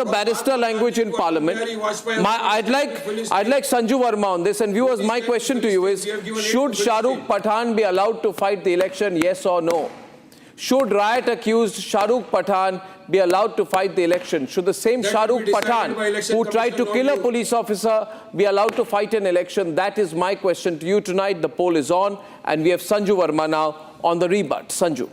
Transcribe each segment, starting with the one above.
barrister language in parliament. I'd like Sanju Verma on this. And viewers, my question to you is, should Shah Rukh Pathan be allowed to fight the election, yes or no? Should riot accused Shah Rukh Pathan be allowed to fight the election? Should the same Shah Rukh Pathan who tried to kill a police officer be allowed to fight an election? That is my question to you tonight. The poll is on, and we have Sanju Verma now on the rebut. Sanju.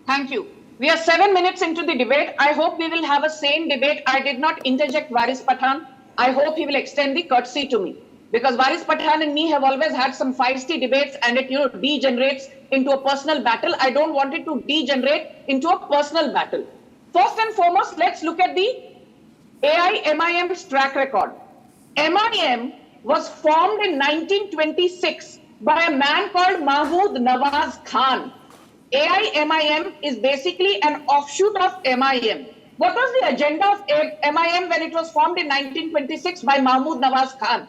Thank you. We are 7 minutes into the debate. I hope we will have a sane debate. I did not interject Varis Pathan. I hope he will extend the courtesy to me. Because Varis Pathan and me have always had some feisty debates, and it degenerates into a personal battle. I don't want it to degenerate into a personal battle. First and foremost, let's look at the AI-MIM's track record. MIM was formed in 1926 by a man called Mahmood Nawaz Khan. AI-MIM is basically an offshoot of MIM. What was the agenda of MIM when it was formed in 1926 by Mahmood Nawaz Khan?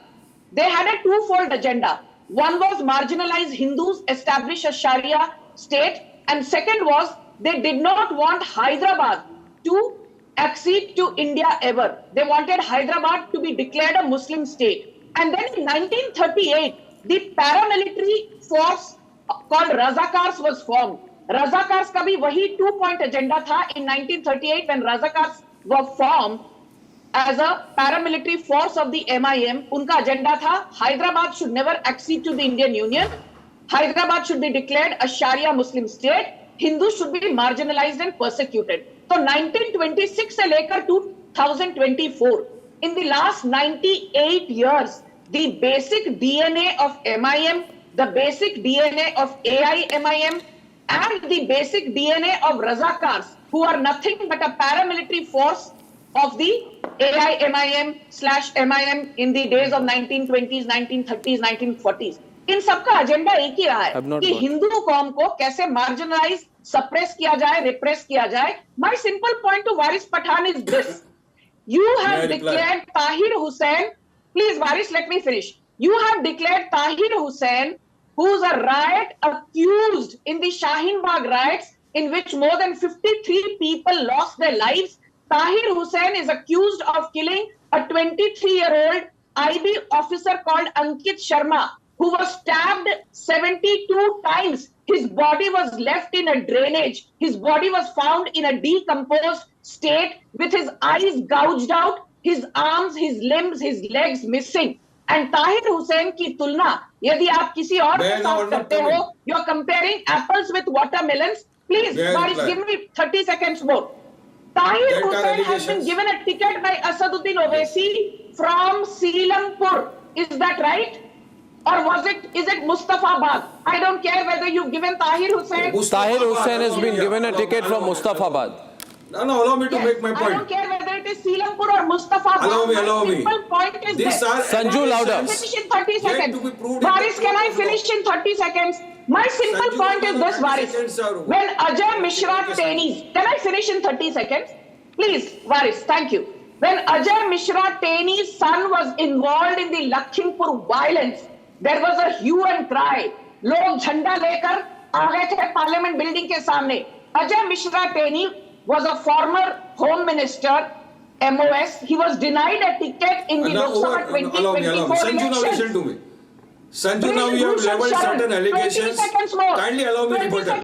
They had a twofold agenda. One was marginalize Hindus, establish a Sharia state, and second was they did not want Hyderabad to accede to India ever. They wanted Hyderabad to be declared a Muslim state. And then in 1938, the paramilitary force called Razakars was formed. Razakars का भी वही 2-point agenda था in 1938 when Razakars were formed as a paramilitary force of the MIM. उनका agenda था Hyderabad should never accede to the Indian Union. Hyderabad should be declared a Sharia Muslim state. Hindus should be marginalized and persecuted. So 1926 से लेकर 2024, in the last 98 years, the basic DNA of MIM, the basic DNA of AI-MIM, and the basic DNA of Razakars, who are nothing but a paramilitary force of the AI-MIM/MIM in the days of 1920s, 1930s, 1940s. इन सबका agenda एक ही रहा है कि हिंदू कौम को कैसे marginalise, suppress किया जाए, रिप्रेस किया जाए. My simple point to Varis Pathan is this: you have declared Tahir Hussain. Please, Varis, let me finish. You have declared Tahir Hussain, who's a riot accused in the Shaheen Bagh riots, in which more than 53 people lost their lives. Tahir Hussain is accused of killing a 23-year-old IB officer called Ankit Sharma, who was stabbed 72 times. His body was left in a drainage. His body was found in a decomposed state with his eyes gouged out, his arms, his limbs, his legs missing. And Tahir Hussain की तुलना यदि आप किसी और के साथ करते हो, you are comparing apples with watermelons. Please, Varis, give me 30 seconds more. Tahir Hussain has been given a ticket by Asaduddin Owaisi from Seelampur. Is that right? Or is it Mustafabad? I don't care whether you've given Tahir Hussain. Tahir Hussain has been given a ticket from Mustafabad. No, allow me to make my point. I don't care whether it is Seelampur or Mustafabad. Allow me. My simple point is this. Sanju, louder. Finish in 30 seconds. Varis, can I finish in 30 seconds? My simple point is this, Varis. When Ajay Mishra Teni's, can I finish in 30 seconds? Please, Varis, thank you. When Ajay Mishra Teni's son was involved in the Lakhimpur violence, there was a hue and cry. लोग झंडा लेकर आ गए थे parliament building के सामने. Ajay Mishra Teni was a former home minister, MOS. He was denied a ticket in the Lok Sabha 2024 Sanju, now listen to me. Sanju, now you have leveled certain allegations. Kindly allow me to report that.